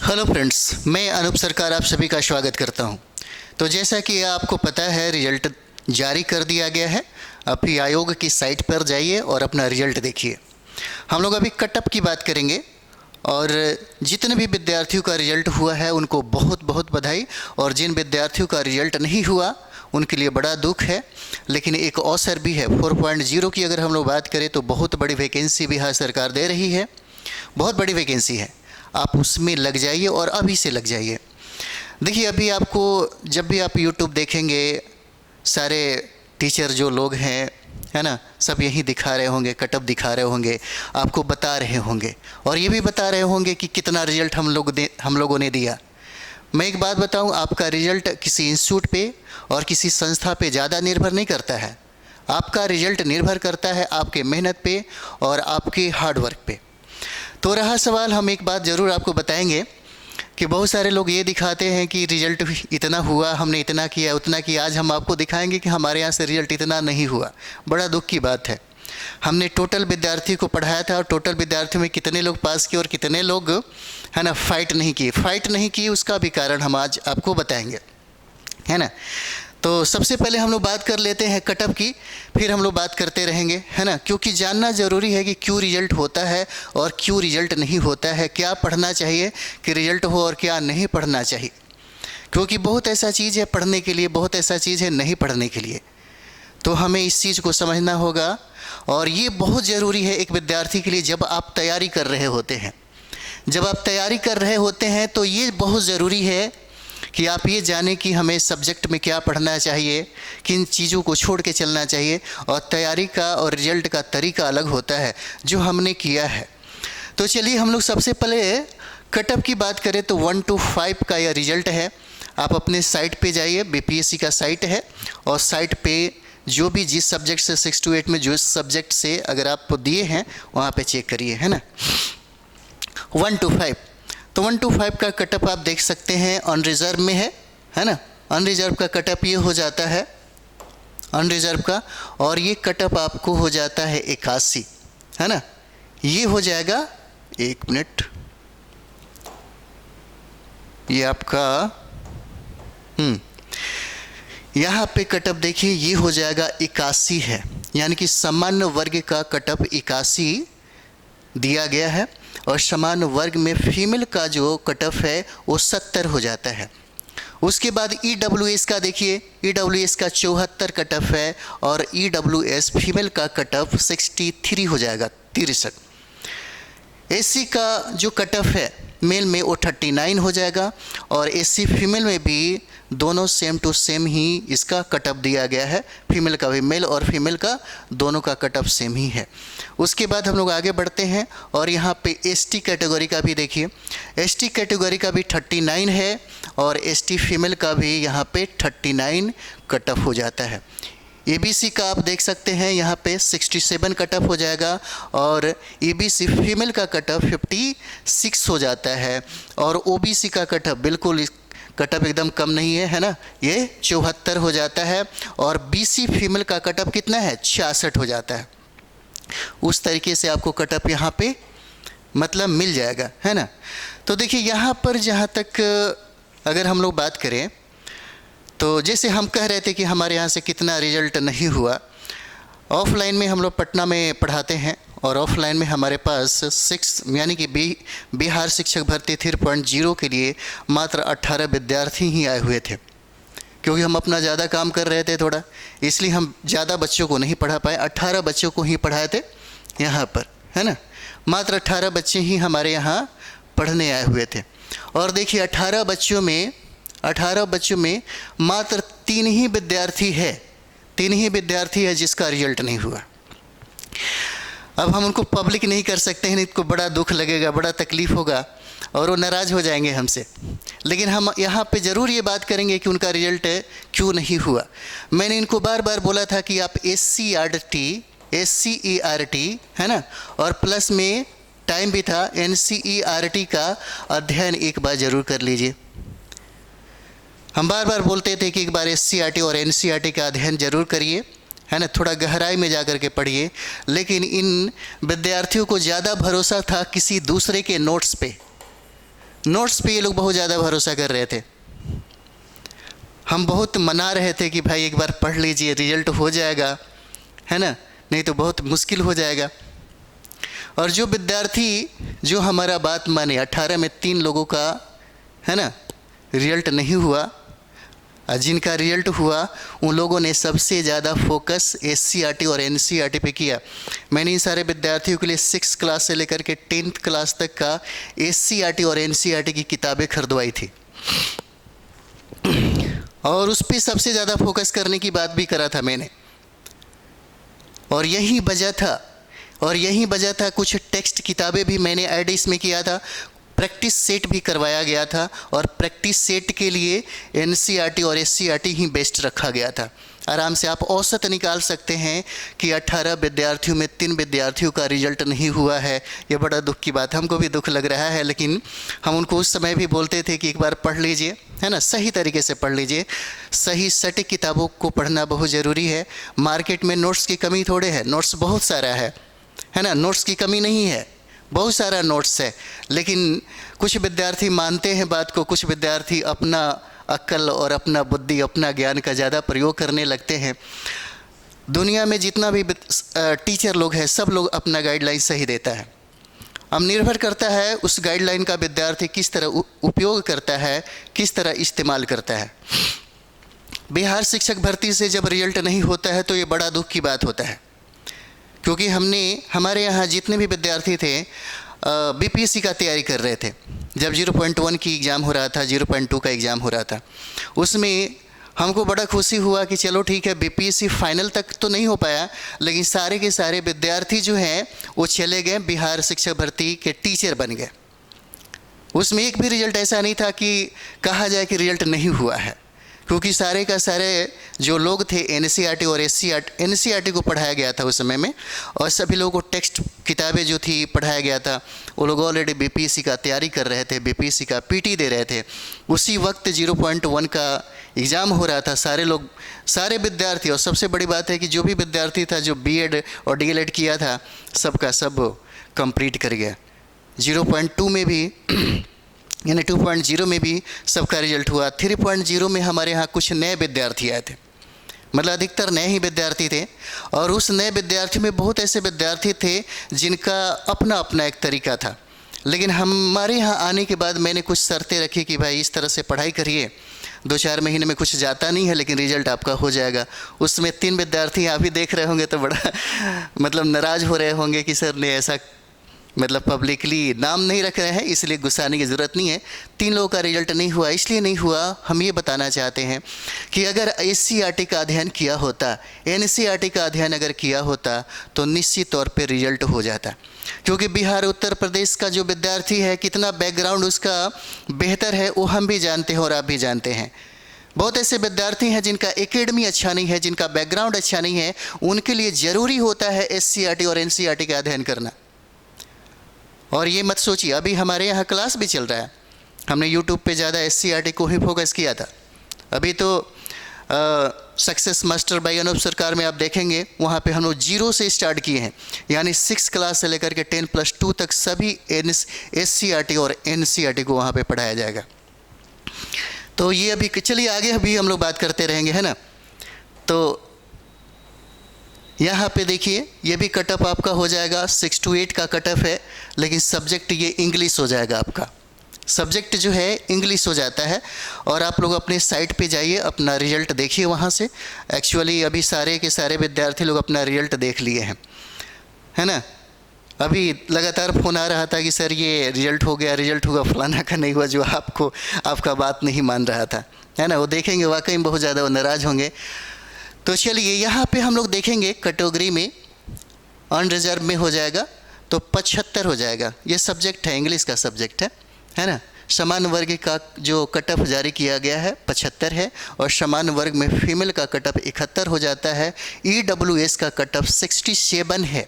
Hello friends, मैं अनूप सरकार आप सभी का स्वागत करता हूं। तो जैसा कि आपको पता है, रिजल्ट जारी कर दिया गया है। अभी आयोग की साइट पर जाइए और अपना रिजल्ट देखिए। हम लोग अभी कटअप की बात करेंगे और जितने भी विद्यार्थियों का रिजल्ट हुआ है उनको बहुत बहुत बधाई, और जिन विद्यार्थियों का रिजल्ट नहीं हुआ उनके लिए बड़ा दुख है। लेकिन एक अवसर भी है। 4.0 की अगर हम लोग बात करें तो बहुत बड़ी वैकेंसी बिहार सरकार दे रही है, बहुत बड़ी वैकेंसी है। आप उसमें लग जाइए और अभी से लग जाइए। देखिए, अभी आपको जब भी आप YouTube देखेंगे, सारे टीचर जो लोग हैं, है ना, सब यही दिखा रहे होंगे, कटअप दिखा रहे होंगे, आपको बता रहे होंगे और ये भी बता रहे होंगे कि कितना रिजल्ट हम लोगों ने दिया। मैं एक बात बताऊं, आपका रिजल्ट किसी इंस्टीट्यूट पे और किसी संस्था पे ज़्यादा निर्भर नहीं करता है। आपका रिजल्ट निर्भर करता है आपके मेहनत पे और आपके हार्ड वर्क पे। तो रहा सवाल, हम एक बात ज़रूर आपको बताएंगे कि बहुत सारे लोग ये दिखाते हैं कि रिजल्ट इतना हुआ, हमने इतना किया, उतना किया। आज हम आपको दिखाएंगे कि हमारे यहाँ से रिजल्ट इतना नहीं हुआ। बड़ा दुख की बात है। हमने टोटल विद्यार्थी को पढ़ाया था और टोटल विद्यार्थियों में कितने लोग पास किए और कितने लोग, है ना, फाइट नहीं किए, उसका भी कारण हम आज आपको बताएंगे, है ना। तो सबसे पहले हम लोग बात कर लेते हैं कटअप की, फिर हम लोग बात करते रहेंगे, है ना, क्योंकि जानना ज़रूरी है कि क्यों रिजल्ट होता है और क्यों रिजल्ट नहीं होता है, क्या पढ़ना चाहिए कि रिजल्ट हो और क्या नहीं पढ़ना चाहिए। क्योंकि बहुत ऐसा चीज़ है पढ़ने के लिए, बहुत ऐसा चीज़ है नहीं पढ़ने के लिए। तो हमें इस चीज़ को समझना होगा और ये बहुत ज़रूरी है एक विद्यार्थी के लिए। जब आप तैयारी कर रहे होते हैं, तो ये बहुत ज़रूरी है कि आप ये जानें कि हमें सब्जेक्ट में क्या पढ़ना चाहिए, किन चीज़ों को छोड़ के चलना चाहिए। और तैयारी का और रिजल्ट का तरीका अलग होता है जो हमने किया है। तो चलिए हम लोग सबसे पहले कटअप की बात करें तो 1 to 5 का यह रिजल्ट है। आप अपने साइट पे जाइए, BPSC का साइट है, और साइट पे जो भी जिस सब्जेक्ट से 6 to 8 में जो सब्जेक्ट से अगर आप दिए हैं वहाँ पे चेक करिए, है ना। 1 to 5, तो 1 to 5 का कटअप आप देख सकते हैं अनरिजर्व में है ना। अनरिजर्व का कटअप ये हो जाता है अनरिजर्व का, और ये कटअप आपको हो जाता है 81, है ना। ये हो जाएगा, एक मिनट, ये आपका यहाँ पे कटअप देखिए, ये हो जाएगा 81 है, यानी कि सामान्य वर्ग का कटअप 81 दिया गया है। और सामान्य वर्ग में फीमेल का जो कटअप है वो 70 हो जाता है। उसके बाद EWS का देखिए, EWS का 74 कटअप है और EWS फीमेल का कटअप 63 हो जाएगा, 63। SC का जो कटअप है मेल में वो 39 हो जाएगा, और SC फीमेल में भी दोनों सेम टू सेम ही इसका कटअप दिया गया है। फीमेल का भी, मेल और फीमेल का दोनों का कटअप सेम ही है। उसके बाद हम लोग आगे बढ़ते हैं और यहाँ पे ST कैटेगरी का भी देखिए, ST कैटेगरी का भी 39 है और ST फीमेल का भी यहाँ पे 39 कटअप हो जाता है। ABC का आप देख सकते हैं यहाँ पे 67 कटअप हो जाएगा, और ABC फीमेल का कटअप 56 हो जाता है, और OBC का कटअप बिल्कुल कटअप एकदम कम नहीं है ना, ये 74 हो जाता है, और BC फीमेल का कटअप कितना है, 66 हो जाता है। उस तरीके से आपको कटअप यहाँ पे मतलब मिल जाएगा, है ना। तो देखिए यहाँ पर जहाँ तक अगर हम लोग बात करें तो जैसे हम कह रहे थे कि हमारे यहाँ से कितना रिजल्ट नहीं हुआ। ऑफलाइन में हम लोग पटना में पढ़ाते हैं और ऑफलाइन में हमारे पास 6 यानी कि बिहार शिक्षक भर्ती 3.0 के लिए मात्र 18 विद्यार्थी ही आए हुए थे, क्योंकि हम अपना ज़्यादा काम कर रहे थे थोड़ा, इसलिए हम ज़्यादा बच्चों को नहीं पढ़ा पाए। 18 बच्चों को ही पढ़ाए थे यहाँ पर, है ना। मात्र 18 बच्चे ही हमारे यहाँ पढ़ने आए हुए थे। और देखिए 18 बच्चों में मात्र 3 ही विद्यार्थी है जिसका रिजल्ट नहीं हुआ। अब हम उनको पब्लिक नहीं कर सकते हैं, इनको बड़ा दुख लगेगा, बड़ा तकलीफ़ होगा और वो नाराज़ हो जाएंगे हमसे। लेकिन हम यहाँ पे ज़रूर ये बात करेंगे कि उनका रिजल्ट क्यों नहीं हुआ। मैंने इनको बार बार बोला था कि आप SCERT है ना, और प्लस में टाइम भी था, NCERT का अध्ययन एक बार ज़रूर कर लीजिए। हम बार बार बोलते थे कि एक बार SCERT और NCERT का अध्ययन ज़रूर करिए, है ना, थोड़ा गहराई में जा कर के पढ़िए। लेकिन इन विद्यार्थियों को ज़्यादा भरोसा था किसी दूसरे के नोट्स पे, नोट्स पे ये लोग बहुत ज़्यादा भरोसा कर रहे थे। हम बहुत मना रहे थे कि भाई एक बार पढ़ लीजिए, रिजल्ट हो जाएगा, है ना, नहीं तो बहुत मुश्किल हो जाएगा। और जो विद्यार्थी जो हमारा बात माने, 18 में 3 लोगों का, है ना, रिजल्ट नहीं हुआ, और जिनका रिजल्ट हुआ उन लोगों ने सबसे ज़्यादा फोकस एससीईआरटी और एनसीईआरटी पे किया। मैंने इन सारे विद्यार्थियों के लिए 6 क्लास से लेकर के 10th क्लास तक का एससीईआरटी और एनसीईआरटी की किताबें खरीदवाई थी, और उस पर सबसे ज़्यादा फोकस करने की बात भी करा था मैंने। और यही वजह था कुछ टेक्स्ट किताबें भी मैंने ऐड इसमें किया था, प्रैक्टिस सेट भी करवाया गया था, और प्रैक्टिस सेट के लिए एनसीईआरटी और एससीईआरटी ही बेस्ट रखा गया था। आराम से आप औसत निकाल सकते हैं कि 18 विद्यार्थियों में 3 विद्यार्थियों का रिजल्ट नहीं हुआ है। ये बड़ा दुख की बात, हमको भी दुख लग रहा है, लेकिन हम उनको उस समय भी बोलते थे कि एक बार पढ़ लीजिए, है ना, सही तरीके से पढ़ लीजिए, सही सटीक किताबों को पढ़ना बहुत ज़रूरी है। मार्केट में नोट्स की कमी थोड़े है, नोट्स बहुत सारा है ना, नोट्स की कमी नहीं है, बहुत सारा नोट्स है। लेकिन कुछ विद्यार्थी मानते हैं बात को, कुछ विद्यार्थी अपना अक्ल और अपना बुद्धि, अपना ज्ञान का ज़्यादा प्रयोग करने लगते हैं। दुनिया में जितना भी टीचर लोग हैं, सब लोग अपना गाइडलाइन सही देता है। अब निर्भर करता है उस गाइडलाइन का विद्यार्थी किस तरह उपयोग करता है, किस तरह इस्तेमाल करता है। बिहार शिक्षक भर्ती से जब रिजल्ट नहीं होता है तो ये बड़ा दुख की बात होता है, क्योंकि हमारे यहाँ जितने भी विद्यार्थी थे बीपीएससी का तैयारी कर रहे थे। जब 0.1 की एग्ज़ाम हो रहा था, 0.2 का एग्ज़ाम हो रहा था, उसमें हमको बड़ा खुशी हुआ कि चलो ठीक है, बीपीएससी फाइनल तक तो नहीं हो पाया, लेकिन सारे के सारे विद्यार्थी जो हैं वो चले गए, बिहार शिक्षक भर्ती के टीचर बन गए। उसमें एक भी रिजल्ट ऐसा नहीं था कि कहा जाए कि रिजल्ट नहीं हुआ है, क्योंकि सारे का सारे जो लोग थे एनसीईआरटी और एनसीईआरटी को पढ़ाया गया था उस समय में, और सभी लोगों को टेक्स्ट किताबें जो थी पढ़ाया गया था। वो लोग ऑलरेडी बीपीएससी का तैयारी कर रहे थे, बीपीएससी का पीटी दे रहे थे। उसी वक्त 0.1 का एग्ज़ाम हो रहा था। सारे विद्यार्थी, और सबसे बड़ी बात है कि जो भी विद्यार्थी था जो बीएड और डीएलएड किया था, सबका सब कंप्लीट कर गया। 0.2 में भी यानी 2.0 में भी सबका रिजल्ट हुआ। 3.0 में हमारे यहाँ कुछ नए विद्यार्थी आए थे, मतलब अधिकतर नए ही विद्यार्थी थे, और उस नए विद्यार्थी में बहुत ऐसे विद्यार्थी थे जिनका अपना अपना एक तरीका था। लेकिन हमारे यहाँ आने के बाद मैंने कुछ शर्तें रखी कि भाई इस तरह से पढ़ाई करिए, 2-4 महीने में कुछ जाता नहीं है, लेकिन रिजल्ट आपका हो जाएगा। उसमें 3 विद्यार्थी आप भी देख रहे होंगे तो बड़ा मतलब नाराज़ हो रहे होंगे कि सर ने ऐसा, मतलब पब्लिकली नाम नहीं रख रहे हैं इसलिए गुस्साने की ज़रूरत नहीं है। 3 लोगों का रिजल्ट नहीं हुआ, इसलिए नहीं हुआ, हम ये बताना चाहते हैं कि अगर एससीईआरटी का अध्ययन किया होता, एनसीईआरटी का अध्ययन अगर किया होता तो निश्चित तौर पे रिजल्ट हो जाता। क्योंकि बिहार उत्तर प्रदेश का जो विद्यार्थी है, कितना बैकग्राउंड उसका बेहतर है वो हम भी जानते हैं और आप भी जानते हैं। बहुत ऐसे विद्यार्थी हैं जिनका एकेडमी अच्छा नहीं है, जिनका बैकग्राउंड अच्छा नहीं है, उनके लिए ज़रूरी होता है एससीईआरटी और एनसीईआरटी का अध्ययन करना। और ये मत सोचिए, अभी हमारे यहाँ क्लास भी चल रहा है, हमने यूट्यूब पे ज़्यादा एससीईआरटी को ही फोकस किया था। अभी तो सक्सेस मास्टर बाई अनूप सरकार में आप देखेंगे, वहाँ पे हम लोग 0 से स्टार्ट किए हैं, यानी 6 क्लास से लेकर के 10+2 तक सभी एससीईआरटी और एनसीईआरटी को वहाँ पे पढ़ाया जाएगा। तो ये अभी चलिए आगे अभी हम लोग बात करते रहेंगे, है ना। तो यहाँ पे देखिए, ये भी कटअप आपका हो जाएगा, 6 to 8 का कटअप है, लेकिन सब्जेक्ट ये इंग्लिश हो जाएगा आपका। सब्जेक्ट जो है इंग्लिश हो जाता है। और आप लोग अपने साइट पे जाइए, अपना रिजल्ट देखिए वहाँ से। एक्चुअली अभी सारे के सारे विद्यार्थी लोग अपना रिजल्ट देख लिए हैं, है ना। अभी लगातार फ़ोन आ रहा था कि सर ये रिजल्ट हो गया, फलाना का नहीं हुआ, जो आपका बात नहीं मान रहा था, है ना। वो देखेंगे, वाकई में बहुत ज़्यादा वो नाराज़ होंगे। तो चलिए यहाँ पे हम लोग देखेंगे कैटेगरी में अनरिजर्व में हो जाएगा तो 75 हो जाएगा। ये सब्जेक्ट है, इंग्लिश का सब्जेक्ट है ना। सामान्य वर्ग का जो कटअप जारी किया गया है 75 है, और सामान्य वर्ग में फीमेल का कटअप 71 हो जाता है। ईडब्ल्यूएस का कटअप 67 है,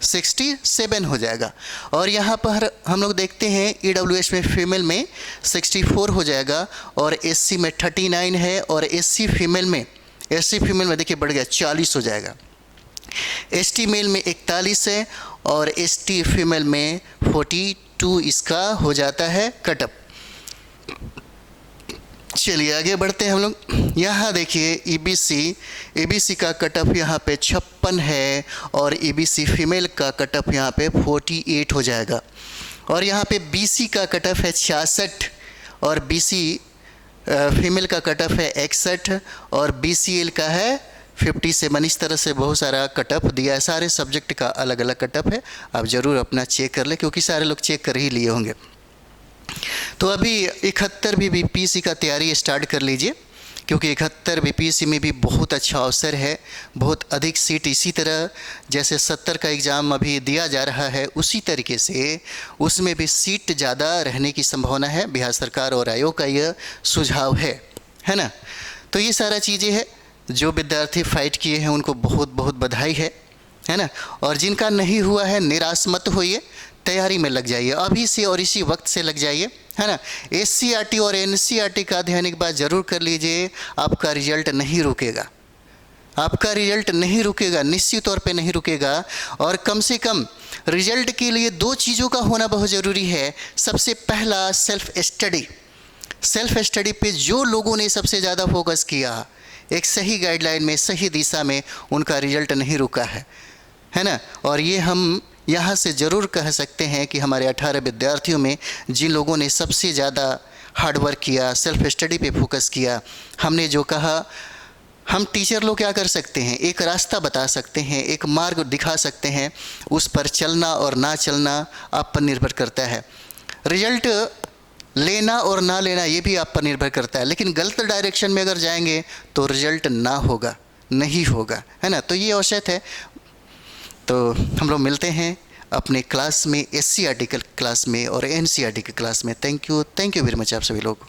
67 हो जाएगा। और यहाँ पर हम लोग देखते हैं ईडब्ल्यूएस में फीमेल में 64 हो जाएगा, और एससी में 39 है, और एससी फीमेल में देखिए बढ़ गया 40 हो जाएगा। एसटी मेल में 41 है, और एसटी फीमेल में 42 इसका हो जाता है कटअप। चलिए आगे बढ़ते हैं हम लोग। यहाँ देखिए ईबीसी का कट ऑफ यहाँ पे 56 है और ईबीसी फीमेल का कट ऑफ यहाँ पे 48 हो जाएगा। और यहाँ पे बीसी का कट ऑफ है 66 और बीसी फीमेल का कट ऑफ है 61 और बीसीएल का है 57। इस तरह से बहुत सारा कट ऑफ दिया है, सारे सब्जेक्ट का अलग अलग कट ऑफ है। आप ज़रूर अपना चेक कर लें क्योंकि सारे लोग चेक कर ही लिए होंगे। तो अभी 71 भी बीपीएससी का तैयारी स्टार्ट कर लीजिए क्योंकि 71 बीपीएससी में भी बहुत अच्छा अवसर है, बहुत अधिक सीट। इसी तरह जैसे 70 का एग्ज़ाम अभी दिया जा रहा है उसी तरीके से उसमें भी सीट ज़्यादा रहने की संभावना है। बिहार सरकार और आयोग का यह सुझाव है ना। तो ये सारा चीज़ें हैं, जो विद्यार्थी फाइट किए हैं उनको बहुत बहुत बधाई है ना। और जिनका नहीं हुआ है निराश मत होइए, तैयारी में लग जाइए अभी से और इसी वक्त से लग जाइए, है ना। एससीईआरटी और एनसीईआरटी का अध्ययन एक बार ज़रूर कर लीजिए, आपका रिजल्ट नहीं रुकेगा, आपका रिजल्ट नहीं रुकेगा, निश्चित तौर पे नहीं रुकेगा। और कम से कम रिजल्ट के लिए 2 चीज़ों का होना बहुत ज़रूरी है। सबसे पहला सेल्फ स्टडी पे जो लोगों ने सबसे ज़्यादा फोकस किया एक सही गाइडलाइन में, सही दिशा में, उनका रिजल्ट नहीं रुका है ना। और ये हम यहाँ से ज़रूर कह सकते हैं कि हमारे 18 विद्यार्थियों में जिन लोगों ने सबसे ज़्यादा हार्डवर्क किया, सेल्फ स्टडी पे फोकस किया, हमने जो कहा, हम टीचर लोग क्या कर सकते हैं, एक रास्ता बता सकते हैं, एक मार्ग दिखा सकते हैं, उस पर चलना और ना चलना आप पर निर्भर करता है। रिजल्ट लेना और ना लेना ये भी आप पर निर्भर करता है, लेकिन गलत डायरेक्शन में अगर जाएंगे तो रिजल्ट ना होगा, नहीं होगा, है ना। तो ये औसत है। तो हम लोग मिलते हैं अपने क्लास में, एससीईआरटी क्लास में और एनसीईआरटी के क्लास में। थैंक यू वेरी मच आप सभी लोग।